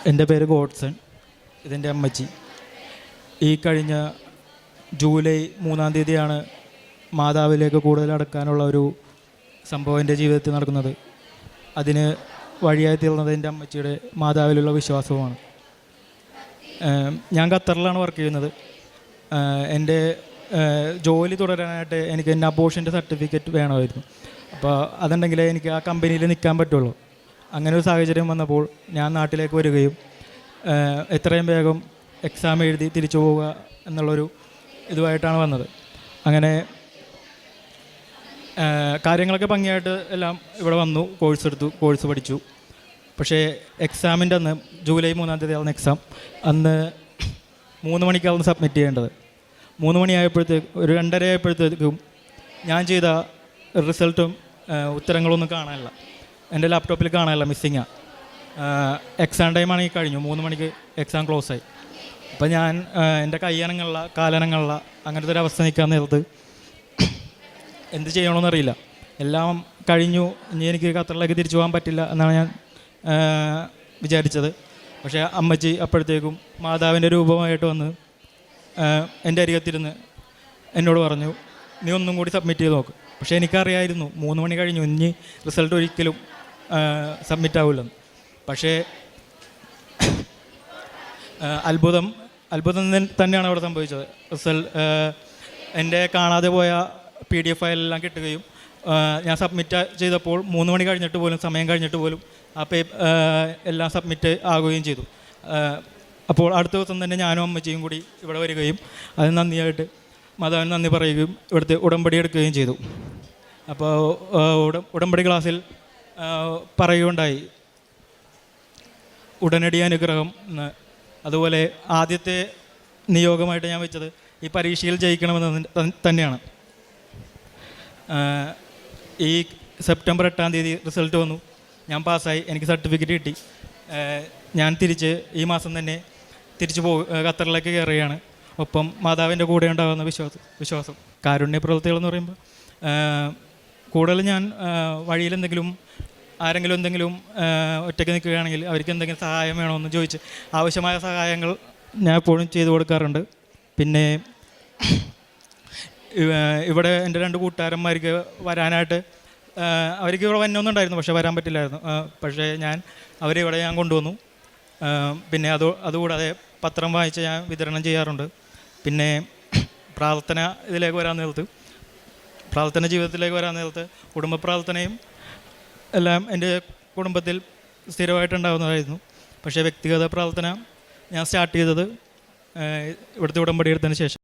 എൻ്റെ പേര് ഗോഡ്സൺ. ഇതെൻ്റെ അമ്മച്ചി. ഈ കഴിഞ്ഞ ജൂലൈ 3-ാം തീയതിയാണ് മാതാവിലേക്ക് കൂടുതൽ അടുക്കാനുള്ള ഒരു സംഭവം എൻ്റെ ജീവിതത്തിൽ നടക്കുന്നത്. അതിന് വഴിയായി തീർന്നത് എൻ്റെ അമ്മച്ചിയുടെ മാതാവിലുള്ള വിശ്വാസവുമാണ്. ഞാൻ ഖത്തറിലാണ് വർക്ക് ചെയ്യുന്നത്. എൻ്റെ ജോലി തുടരാനായിട്ട് എനിക്ക് എൻ്റെ അബോർഷൻ്റെ സർട്ടിഫിക്കറ്റ് വേണമായിരുന്നു. അപ്പോൾ അതുണ്ടെങ്കിലേ എനിക്ക് ആ കമ്പനിയിൽ നിൽക്കാൻ പറ്റുള്ളൂ. അങ്ങനെ ഒരു സാഹചര്യം വന്നപ്പോൾ ഞാൻ നാട്ടിലേക്ക് വരികയും എത്രയും വേഗം എക്സാം എഴുതി തിരിച്ചു പോവുക എന്നുള്ളൊരു ഇതുമായിട്ടാണ് വന്നത്. അങ്ങനെ കാര്യങ്ങളൊക്കെ ഭംഗിയായിട്ട് എല്ലാം ഇവിടെ വന്നു, കോഴ്സ് എടുത്തു, കോഴ്സ് പഠിച്ചു. പക്ഷേ എക്സാമിൻ്റെ അന്ന് ജൂലൈ 3-ാം തീയതിയാണ് എക്സാം. അന്ന് 3 മണിക്കാണ് സബ്മിറ്റ് ചെയ്യേണ്ടത്. 3 മണിയായപ്പോഴത്തേക്ക് ഒരു 2:30 ആയപ്പോഴത്തേക്കും ഞാൻ ചെയ്ത റിസൾട്ടും ഉത്തരങ്ങളൊന്നും കാണാനില്ല. എൻ്റെ ലാപ്ടോപ്പിൽ കാണാനില്ല, മിസ്സിങ്ങാണ്. എക്സാം ടൈമാണെങ്കിൽ കഴിഞ്ഞു, 3 മണിക്ക് എക്സാം ക്ലോസ് ആയി. അപ്പം ഞാൻ എൻ്റെ കയ്യനങ്ങളില്ല, കാലനങ്ങളില്ല, അങ്ങനത്തെ ഒരു അവസ്ഥ നിൽക്കാൻ നേരത്ത് എന്ത് ചെയ്യണമെന്നറിയില്ല. എല്ലാം കഴിഞ്ഞു, ഇനി എനിക്ക് ഖത്തറിലേക്ക് തിരിച്ചു പോകാൻ പറ്റില്ല എന്നാണ് ഞാൻ വിചാരിച്ചത്. പക്ഷേ അമ്മച്ചി അപ്പോഴത്തേക്കും മാതാവിൻ്റെ രൂപമായിട്ട് വന്ന് എൻ്റെ അരികത്തിരുന്ന് എന്നോട് പറഞ്ഞു, നീ ഒന്നും കൂടി സബ്മിറ്റ് ചെയ്ത് നോക്ക്. പക്ഷേ എനിക്കറിയായിരുന്നു 3 മണി കഴിഞ്ഞു, ഇനി റിസൾട്ട് ഒരിക്കലും സബ്മിറ്റ് ആവില്ലെന്ന്. പക്ഷേ അത്ഭുതം തന്നെയാണ് അവിടെ സംഭവിച്ചത്. എൻ്റെ കാണാതെ പോയ PDF ഫയലെല്ലാം കിട്ടുകയും ഞാൻ സബ്മിറ്റ് ചെയ്തപ്പോൾ 3 മണി കഴിഞ്ഞിട്ട് പോലും, സമയം കഴിഞ്ഞിട്ട് പോലും ആ എല്ലാം സബ്മിറ്റ് ആകുകയും ചെയ്തു. അപ്പോൾ അടുത്ത ദിവസം തന്നെ ഞാനും അമ്മച്ചിയും കൂടി ഇവിടെ വരികയും അത് നന്ദിയായിട്ട് മാതാവിന് നന്ദി പറയുകയും ഇവിടുത്തെ ഉടമ്പടി എടുക്കുകയും ചെയ്തു. അപ്പോൾ ഉടമ്പടി ക്ലാസ്സിൽ പറയുകയുണ്ടായി, ഉടനടി അനുഗ്രഹം എന്ന്. അതുപോലെ ആദ്യത്തെ നിയോഗമായിട്ട് ഞാൻ വെച്ചത് ഈ പരീക്ഷയിൽ ജയിക്കണമെന്ന് തന്നെയാണ്. ഈ സെപ്റ്റംബർ 8-ാം തീയതി റിസൾട്ട് വന്നു, ഞാൻ പാസ്സായി, എനിക്ക് സർട്ടിഫിക്കറ്റ് കിട്ടി. ഞാൻ ഈ മാസം തന്നെ തിരിച്ചു ഖത്തറിലേക്ക് കയറുകയാണ്. ഒപ്പം മാതാവിൻ്റെ കൂടെ ഉണ്ടാകുന്ന വിശ്വാസം. കാരുണ്യ പ്രവൃത്തികളെന്ന് പറയുമ്പോൾ കൂടുതൽ ഞാൻ വഴിയിൽ ആരെങ്കിലും എന്തെങ്കിലും ഒറ്റയ്ക്ക് നിൽക്കുകയാണെങ്കിൽ അവർക്ക് എന്തെങ്കിലും സഹായം വേണമെന്ന് ചോദിച്ച് ആവശ്യമായ സഹായങ്ങൾ ഞാൻ എപ്പോഴും ചെയ്തു കൊടുക്കാറുണ്ട്. പിന്നെ ഇവിടെ എൻ്റെ 2 കൂട്ടുകാരന്മാർക്ക് വരാനായിട്ട് അവർക്ക് ഇവിടെ വന്നൊന്നുണ്ടായിരുന്നു, പക്ഷേ വരാൻ പറ്റില്ലായിരുന്നു. പക്ഷേ അവരിവിടെ ഞാൻ കൊണ്ടുവന്നു. പിന്നെ അതുകൂടാതെ പത്രം വായിച്ച് ഞാൻ വിതരണം ചെയ്യാറുണ്ട്. പിന്നെ പ്രാർത്ഥന ജീവിതത്തിലേക്ക് വരാൻ നേരത്ത് കുടുംബ പ്രാർത്ഥനയും എല്ലാം എൻ്റെ കുടുംബത്തിൽ സ്ഥിരമായിട്ടുണ്ടാകുന്നതായിരുന്നു. പക്ഷേ വ്യക്തിഗത പ്രാർത്ഥന ഞാൻ സ്റ്റാർട്ട് ചെയ്തത് ഇവിടുത്തെ ഉടമ്പടി എടുത്തതിന് ശേഷം.